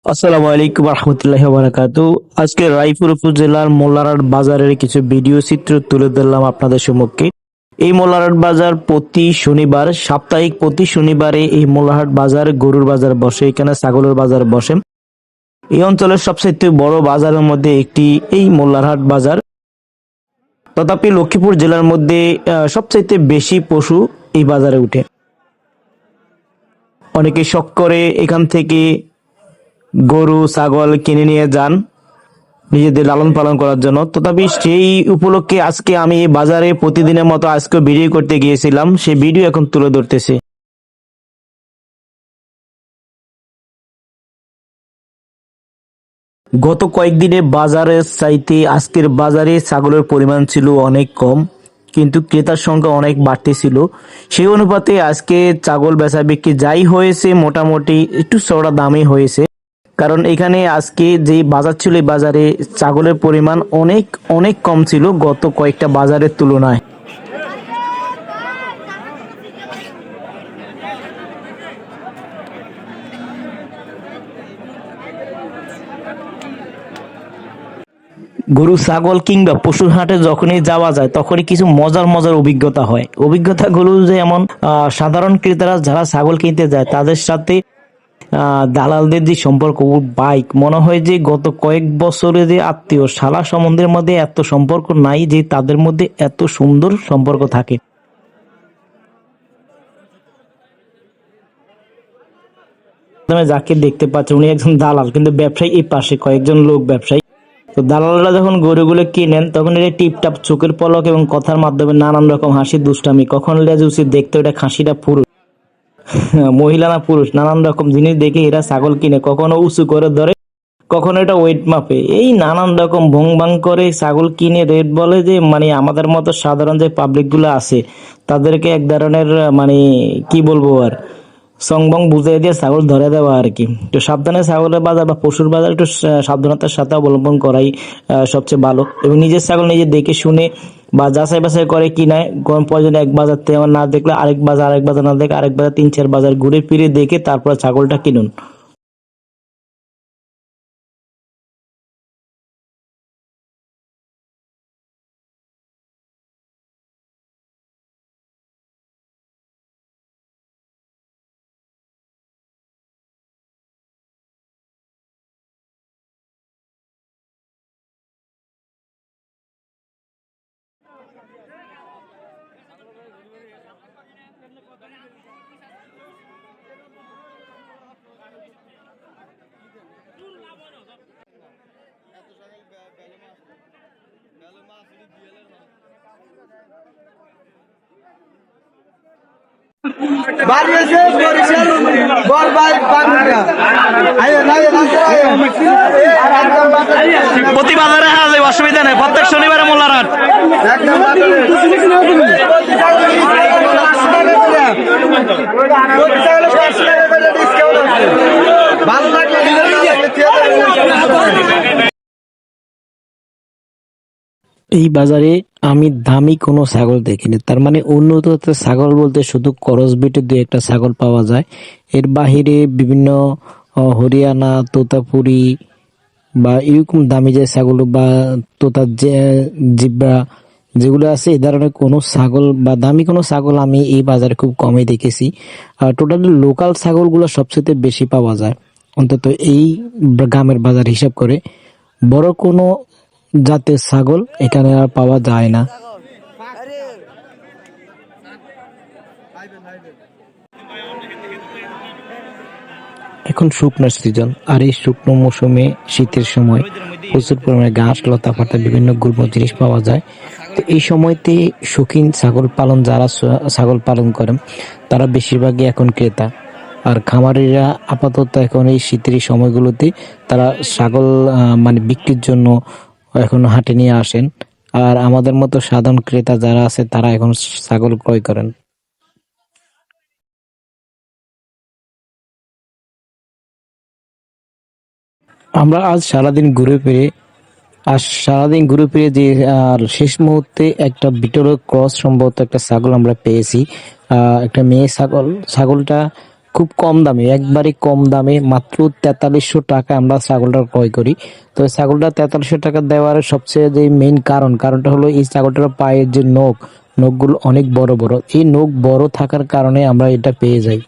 আসসালামু আলাইকুম রহমতুল্লাহি ওয়া বারাকাতু। আজকে রায়পুর উপজেলার মোল্লারহাট বাজারের কিছু ভিডিও চিত্র তুলে ধরলাম আপনাদের সম্মুখে। এই মোল্লারহাট বাজার প্রতি শনিবার, সাপ্তাহিক প্রতি শনিবারে এই মোল্লারহাট বাজার গরুর বাজার বসে, এখানে ছাগলের বাজার বসে। এই অঞ্চলের সবচেয়ে বড় বাজারের মধ্যে একটি এই মোল্লারহাট বাজার। তথাপি লক্ষ্মীপুর জেলার মধ্যে সবচাইতে বেশি পশু এই বাজারে উঠে। অনেকে শখ করে এখান থেকে গরু ছাগল কিনে নিয়ে যান নিজেদের লালন পালন করার জন্য। তথাপি সেই উপলক্ষে আজকে আমি এই বাজারে প্রতিদিনের মতো আজকে ভিডিও করতে গিয়েছিলাম, সেই ভিডিও এখন তুলে ধরতেছি। গত কয়েকদিনে বাজারের চাইতে আজকের বাজারে ছাগলের পরিমাণ ছিল অনেক কম, কিন্তু ক্রেতার সংখ্যা অনেক বাড়তি ছিল। সেই অনুপাতে আজকে ছাগল বেচা বিক্রি যাই হয়েছে মোটামুটি একটু চড়া দামে হয়েছে। কারণ এখানে আজকে যে বাজার ছিল এই বাজারে ছাগলের পরিমাণ অনেক অনেক কম ছিল গত কয়েকটা বাজারের তুলনায়। গরু ছাগল কিংবা পশুর হাটে যখনই যাওয়া যায় তখনই কিছু মজার মজার অভিজ্ঞতা হয়। অভিজ্ঞতাগুলো যেমন সাধারণ ক্রেতারা যারা ছাগল কিনতে যায় তাদের সাথে দালালদের যে সম্পর্ক, বাইক মনে হয় যে গত কয়েক বছরে যে আত্মীয় শালা সম্বন্ধের মধ্যে এত সম্পর্ক নাই, যে তাদের মধ্যে এত সুন্দর সম্পর্ক থাকে। যাকে দেখতে পাচ্ছেন উনি একজন দালাল, কিন্তু ব্যবসায়ী এই পাশে কয়েকজন লোক ব্যবসায়ী। তো দালালরা যখন গরুগুলো কিনেন তখন এটা টিপটাপ চোখের পলক এবং কথার মাধ্যমে নানান রকম হাসি দুষ্টামি, কখন লেজ উচিত দেখতে ওটা খাসিটা পুরুষ মহিলা না পুরুষ, নানান রকম জিনিস দেখে এরা ছাগল কিনে, কখনো উঁচু করে ধরে, কখনো এটা ওয়েট মাপে, এই নানান রকম ভং ভাং করে ছাগল কিনে রেট বলে। যে মানে আমাদের মতো সাধারণ যে পাবলিক গুলো আছে তাদেরকে এক ধরনের মানে কি বলবো আর সংবং বুঝিয়ে দিয়ে ছাগল ধরে দেওয়া আর কি। তো সাবধানে ছাগলের বাজার বা পশুর বাজার একটু সাবধানতার সাথে অবলম্বন করাই সবচেয়ে ভালো, এবং নিজের ছাগল নিজে দেখে শুনে বা যাচাই বাছাই করে কিনায়। কোন প্রয়োজনে এক বাজার থেকে আমার না দেখলে আরেক বাজার, আরেক বাজার না দেখলে আরেক বাজার, তিন চার বাজার ঘুরে ফিরে দেখে তারপর ছাগলটা কিনুন। প্রতি বাজারে হাজার অসুবিধা নেই, প্রত্যেক শনিবারে মোল্লারহাট। এই বাজারে আমি দামি কোনো ছাগল দেখিনি, তার মানে উন্নত ছাগল বলতে শুধু করস বিটে দুই একটা ছাগল পাওয়া যায়। এর বাহিরে বিভিন্ন হরিয়ানা, তোতাপুরি বা এরকম দামি যে ছাগল বা তোতার যে জিব্রা যেগুলো আছে, এই ধরনের কোনো ছাগল বা দামি কোনো ছাগল আমি এই বাজারে খুব কমই দেখেছি। টোটালি লোকাল ছাগলগুলো সবচেয়ে বেশি পাওয়া যায়, অন্তত এই গ্রামের বাজার হিসাব করে। বড় কোনো জাতের ছাগল এখানে আর পাওয়া যায় না। এখন শুকনোর সিজন, আর এই শুকনো মৌসুমে শীতের সময় প্রচুর পরিমাণে ঘাস লতা পাতা বিভিন্ন গুল্ম জিনিস পাওয়া যায়। তো এই সময়তে শৌখিন ছাগল পালন যারা ছাগল পালন করেন তারা বেশিরভাগই এখন ক্রেতা, আর খামারিরা আপাতত এখন এই শীতের সময়গুলোতে তারা ছাগল মানে বিক্রির জন্য এখন হাটে নিয়ে আসেন। আর আমাদের মতো সাধারণ ক্রেতা যারা আছে তারা এখন ছাগল ক্রয় করেন। আমরা সারাদিন ঘুরে ফিরে যে আর শেষ মুহূর্তে একটা বিটল ক্রস সম্ভবত একটা ছাগল আমরা পেয়েছি, একটা মেয়ে ছাগল। ছাগলটা খুব কম দামে, একবারে কম দামে মাত্র 4300 টাকা আমরা ছাগলটা ক্রয় করি। তো এই ছাগলটা 4300 টাকা দেওয়ার সবচেয়ে যে মেইন কারণটা হলো এই ছাগলটার পায়ের যে নখগুলো অনেক বড় বড়। এই নখ বড় থাকার কারণে আমরা এটা পেয়ে যাই।